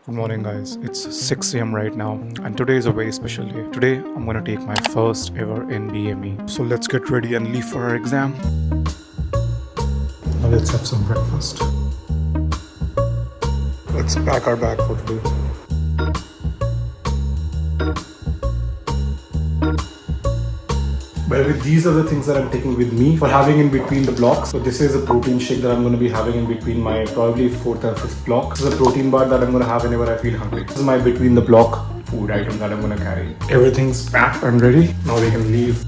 Good morning, guys. It's 6 a.m. right now, and today is a very special day. Today, I'm gonna take my first ever NBME. So let's get ready and leave for our exam. Now let's have some breakfast. Let's pack our bag for today. By the way, these are the things that I'm taking with me for having in between the blocks. So this is a protein shake that I'm going to be having in between my probably 4th and 5th block. This is a protein bar that I'm going to have whenever I feel hungry. This is my between the block food item that I'm going to carry. Everything's packed and ready. Now we can leave.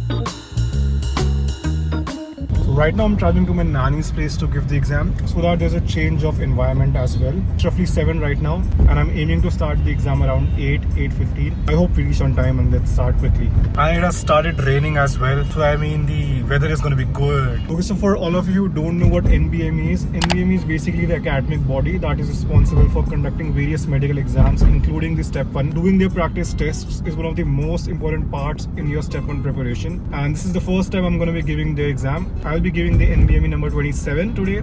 Right now I'm traveling to my nanny's place to give the exam so that there's a change of environment as well. It's roughly 7 right now and I'm aiming to start the exam around 8:15. I hope we reach on time and let's start quickly. And it has started raining as well, so I mean the weather is going to be good. Okay, so for all of you who don't know what NBME is, NBME is basically the academic body that is responsible for conducting various medical exams, including the step 1. Doing their practice tests is one of the most important parts in your step 1 preparation, and this is the first time I'm going to be giving the exam. I'll be giving the NBME number 27 today,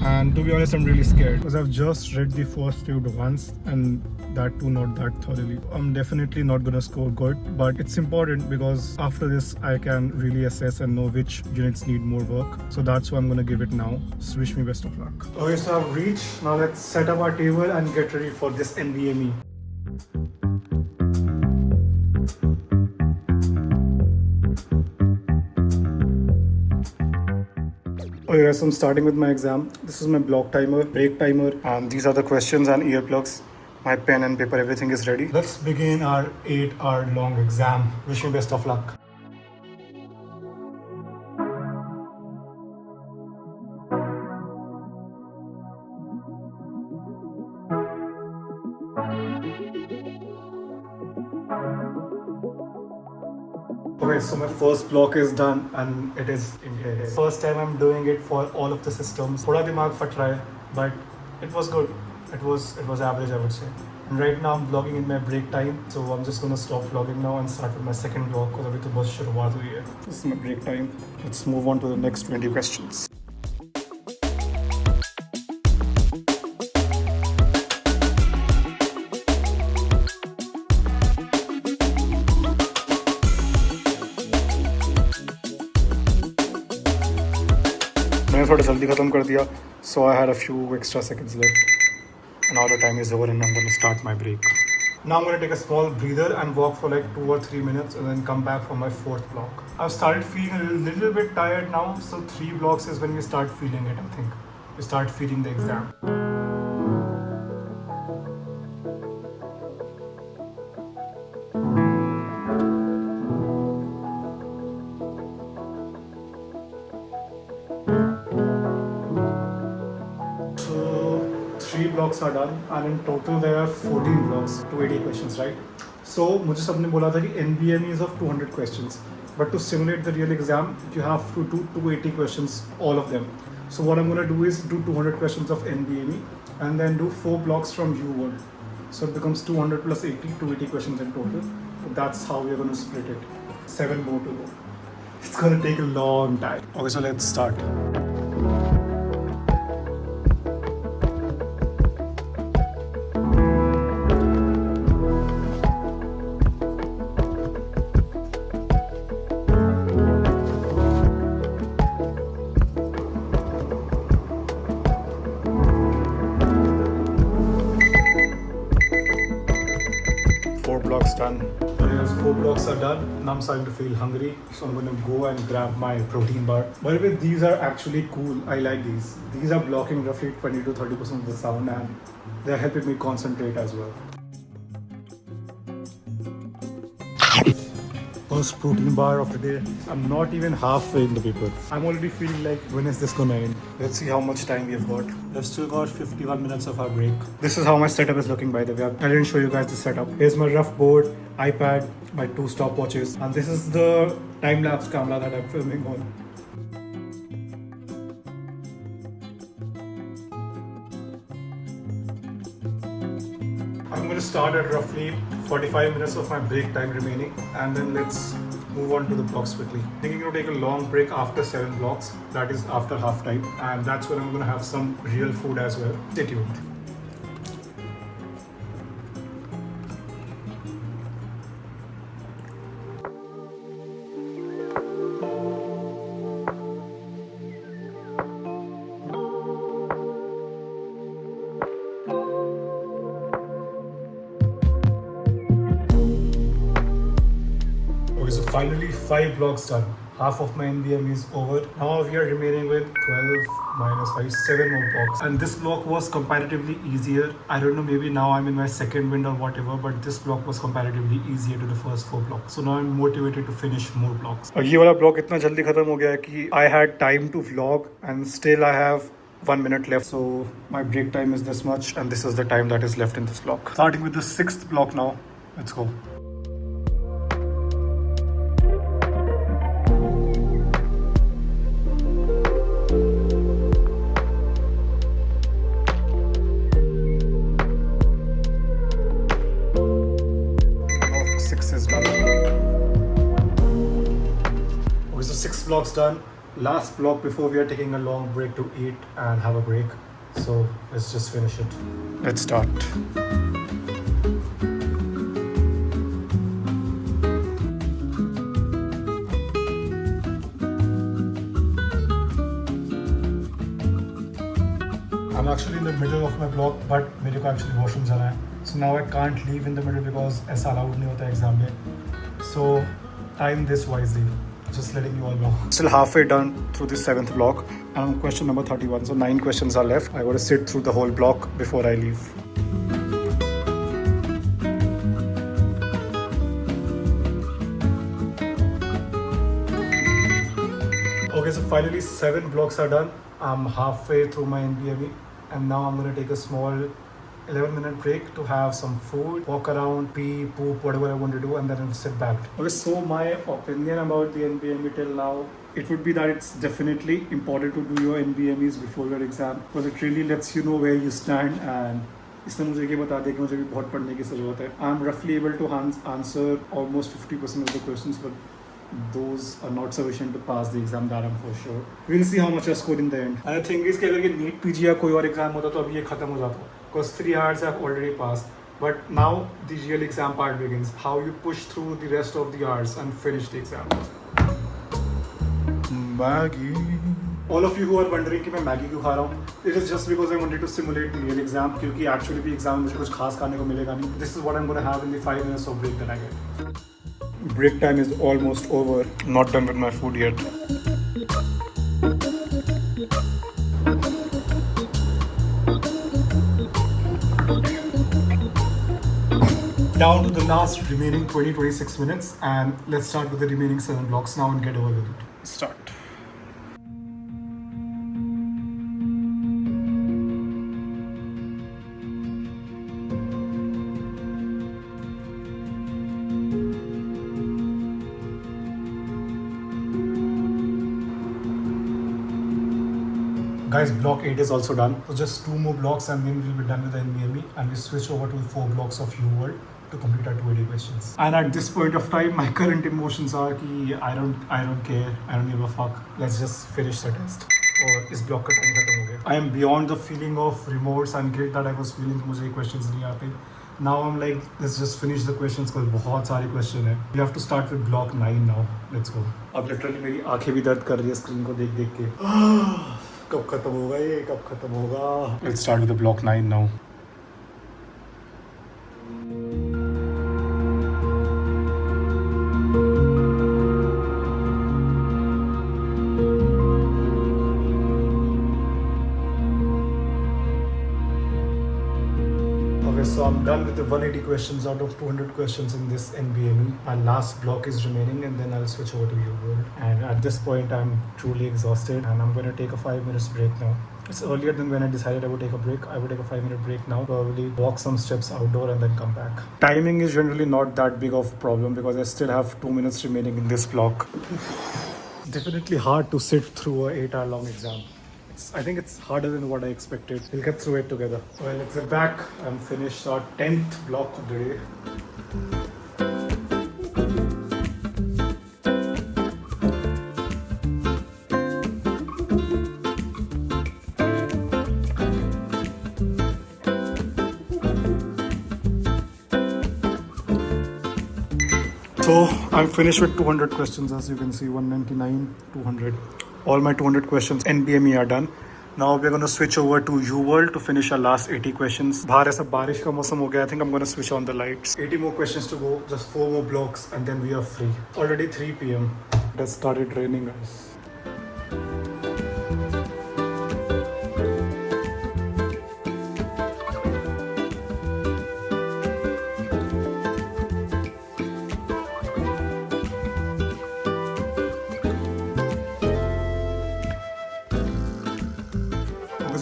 and to be honest, I'm really scared because I've just read the first few once and that too not that thoroughly. I'm definitely not gonna score good, but it's important because after this I can really assess and know which units need more work. So that's why I'm gonna give it now. So wish me best of luck. Okay, so I've reached. Now let's set up our table and get ready for this NBME. Okay guys, so I'm starting with my exam. This is my block timer, break timer, and these are the questions and earplugs. My pen and paper, everything is ready. Let's begin our 8-hour long exam. Wish me best of luck. Okay, so my first block is done and it is in here. First time I'm doing it for all of the systems. Thoda dimag phat raha hai, but it was good. It was average, I would say. And right now I'm vlogging in my break time, so I'm just gonna stop vlogging now and start with my second vlog because abhi to bahut shuruaat hui hai. This is my break time. Let's move on to the next 20 questions. मैंने थोड़ा जल्दी ख़त्म कर दिया, so I had a few extra seconds left. And now the time is over and I'm going to start my break. Now I'm going to take a small breather and walk for like 2 or 3 minutes and then come back for my 4th block. I've started feeling a little bit tired now, so 3 blocks is when we start feeling it, I think. We start feeling the exam. Blocks are done and in total there are 14 blocks, 280 questions, right? So मुझे सबने बोला था कि NBME is of 200 questions, but to simulate the real exam you have to do 280 questions, all of them. So what I'm going to do is do 200 questions of NBME and then do 4 blocks from UWorld. So it becomes 200 plus 80, 280 questions in total. So that's how we're going to split it. 7 more to go. It's going to take a long time. Okay, so let's start. Done. Yes, 4 blocks are done. Now I'm starting to feel hungry, so I'm going to go and grab my protein bar. By the way, these are actually cool. I like these. These are blocking roughly 20 to 30% of the sound and they're helping me concentrate as well. First protein bar of the day. I'm not even halfway in the paper. I'm already feeling like, when is this gonna end? Let's see how much time we've got. We've still got 51 minutes of our break. This is how my setup is looking, by the way. I didn't show you guys the setup. Here's my rough board, iPad, my 2 stopwatches, and this is the time-lapse camera that I'm filming on. I'm going to start at roughly 45 minutes of my break time remaining, and then let's move on to the blocks quickly. Thinking to take a long break after 7 blocks, that is after half time, and that's when I'm going to have some real food as well. Stay tuned. Finally, 5 blocks done. Half of my NBME is over. Now we are remaining with 12 minus 5, 7 more blocks. And this block was comparatively easier. I don't know, maybe now I'm in my second wind or whatever, but this block was comparatively easier to the first 4 blocks. So now I'm motivated to finish more blocks. और ये वाला block इतना जल्दी खत्म हो गया है कि I had time to vlog and still I have 1 minute left. So my break time is this much and this is the time that is left in this block. Starting with the 6th block now. Let's go. Blocks done. Last block before we are taking a long break to eat and have a break. So let's just finish it. Let's start. I'm actually in the middle of my block, but मेरे को actually washroom जाना है. So now I can't leave in the middle because ऐसा allowed नहीं होता exam में. So time this wisely. Just letting you all know. Still halfway done through the 7th block. And I'm on question number 31. So 9 questions are left. I got to sit through the whole block before I leave. Okay, so finally 7 blocks are done. I'm halfway through my NBME. And now I'm going to take a small 11-minute break to have some food, walk around, pee, poop, whatever I want to do, and then I'll sit back. Okay, so my opinion about the NBME till now, it would be that it's definitely important to do your NBMEs before your exam because it really lets you know where you stand and इसने मुझे ये बता दिया कि मुझे भी बहुत पढ़ने की ज़रूरत है. I'm roughly able to answer almost 50% of the questions, but those are not sufficient to pass the exam, that I'm for sure. We'll see how much I score in the end. And the thing is कि अगर ये NEET PG या कोई और exam होता तो अभी ये खत्म हो जाता. Because 3 hours have already passed. But now the real exam part begins. How you push through the rest of the hours and finish the exam. Maggie. All of you who are wondering कि मैं Maggi क्यों खा रहा हूँ, it is just because I wanted to simulate the real exam क्योंकि actually भी exam में मुझे कुछ खास खाने को मिलेगा नहीं. This is what I'm going to have in the 5 minutes of break that I get. Break time is almost over. Not done with my food yet. Down to the last remaining 20-26 minutes and let's start with the remaining 7 blocks now and get over with it. Start. Guys, block 8 is also done. So just 2 more blocks and then we'll be done with the NBME and we switch over to the 4 blocks of UWorld to complete our 280 questions. And at this point of time, my current emotions are कि I don't care, I don't give a fuck. Let's just finish the test. और इस block का time खत्म हो गया. I am beyond the feeling of remorse and guilt that I was feeling कि मुझे questions नहीं आते. Now I'm like, let's just finish the questions because बहुत सारे question है. We have to start with block 9 now. Let's go. अब literally मेरी आँखें भी दर्द कर रही है screen को देख के. कब खत्म होगा ये, कब खत्म होगा. Let's start with the block 9 now. So I'm done with the 180 questions out of 200 questions in this NBME. My last block is remaining and then I'll switch over to UWorld. And at this point I'm truly exhausted and I'm going to take a 5 minutes break now. It's earlier than when I decided I would take a break. I would take a 5-minute break now, probably walk some steps outdoor and then come back. Timing is generally not that big of a problem because I still have 2 minutes remaining in this block. Definitely hard to sit through an 8-hour long exam. I think it's harder than what I expected. We'll get through it together. Well, let's get back and finish our 10th block of the day. So I'm finished with 200 questions, as you can see, 199, 200. All my 200 questions NBME are done. Now we're gonna switch over to UWorld to finish our last 80 questions. बाहर ऐसा बारिश का मौसम हो गया. I think I'm gonna switch on the lights. 80 more questions to go, just 4 more blocks, and then we are free. Already 3 p.m. It has started raining, guys.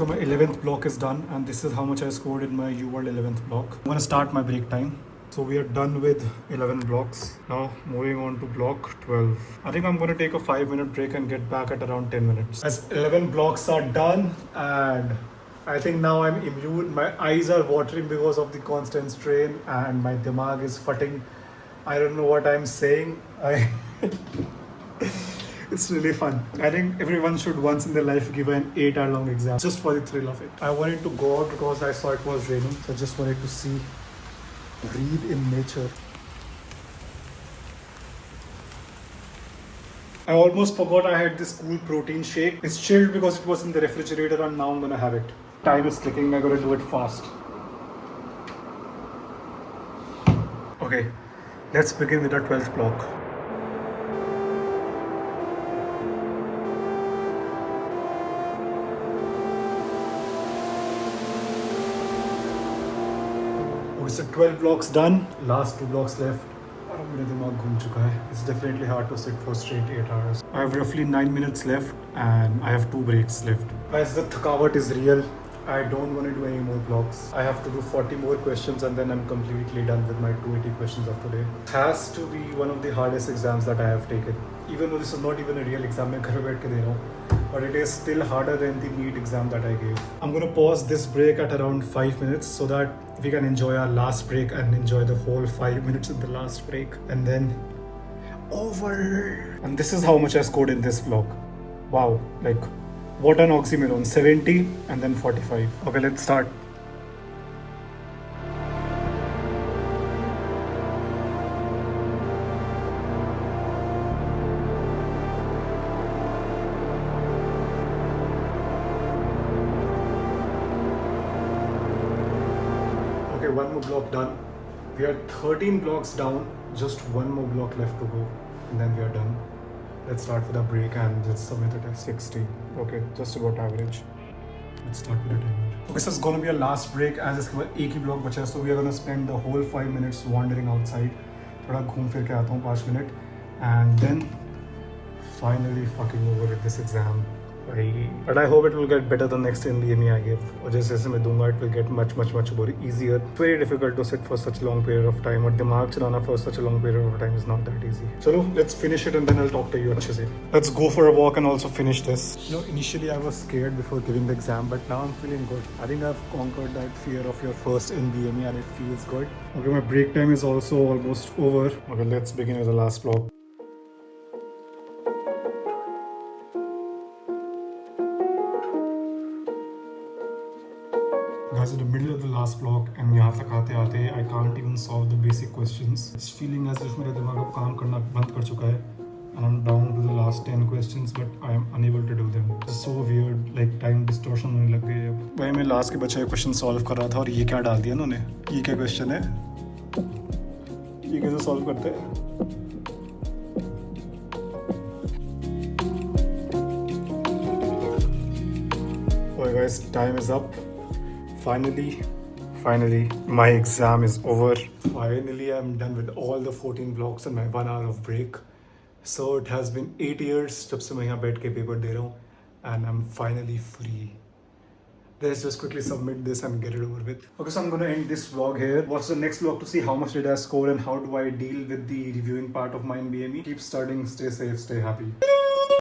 So my 11th block is done, and this is how much I scored in my UWorld 11th block. I'm gonna start my break time. So we are done with 11 blocks. Now moving on to block 12. I think I'm gonna take a 5-minute break and get back at around 10 minutes. As 11 blocks are done, and I think now I'm immune. My eyes are watering because of the constant strain, and my dimag is futting. I don't know what I'm saying. It's really fun. I think everyone should once in their life give an 8-hour long exam just for the thrill of it. I wanted to go out because I saw it was raining, so I just wanted to see, breathe in nature. I almost forgot I had this cool protein shake. It's chilled because it was in the refrigerator, and now I'm gonna have it. Time is clicking, I gotta do it fast. Okay, let's begin with our 12th block. So 12 blocks done, last 2 blocks left. It's definitely hard to sit for straight 8 hours. I have roughly 9 minutes left, and I have 2 breaks left. As the thakawat is real, I don't want to do any more blocks. I have to do 40 more questions, and then I'm completely done with my 280 questions of today. It has to be one of the hardest exams that I have taken. Even though this is not even a real exam, but it is still harder than the NEET exam that I gave. I'm gonna pause this break at around 5 minutes so that we can enjoy our last break and enjoy the whole 5 minutes in the last break, and then over. And this is how much I scored in this vlog. Wow, like what an oxymoron. 70 and then 45. Okay, let's start. Okay, 1 more block done. We are 13 blocks down, just 1 more block left to go, and then we are done. Let's start with a break and let's submit it at 60. Okay, just about average. Let's start with a timer. Okay, so it's gonna be a last break as it's one block bacha, so we are gonna spend the whole 5 minutes wandering outside. थोड़ा घूम फिर के आता हूँ 5 minutes, and then finally fucking over with this exam. But I hope it will get better the next NBME I give. और जैसे जैसे मैं दूंगा, it will get much more easier. It's very difficult to sit for such a long period of time, और दिमाग चलाना for such a long period of time is not that easy. चलो, let's finish it and then I'll talk to you अच्छे से. Let's go for a walk and also finish this. You know, initially I was scared before giving the exam, but now I'm feeling good. I think I've conquered that fear of your first NBME and it feels good. Okay, my break time is also almost over. Okay, let's begin with the last block. Guys, in the middle of the last block, and यहाँ तक आते आते I can't even solve the basic questions. It's feeling as if मेरा दिमाग अब काम करना बंद कर चुका है, and I'm down to the last 10 questions, but I am unable to do them. It's so weird, like time distortion होने लग गई है अब. भाई मैं लास्ट के बचे हुए क्वेश्चन सॉल्व कर रहा था और ये क्या डाल दिया उन्होंने? ये क्या क्वेश्चन है? ये कैसे सॉल्व करते हैं? Okay guys, time is up. Finally, my exam is over. Finally, I'm done with all the 14 blocks and my 1 hour of break. So it has been 8 years जब से मैं यहाँ बैठ के पेपर दे रहा हूँ, and I'm finally free. Let's just quickly submit this and get it over with. Okay, so I'm gonna end this vlog here. Watch the next vlog to see how much did I score and how do I deal with the reviewing part of my NBME. Keep studying, stay safe, stay happy.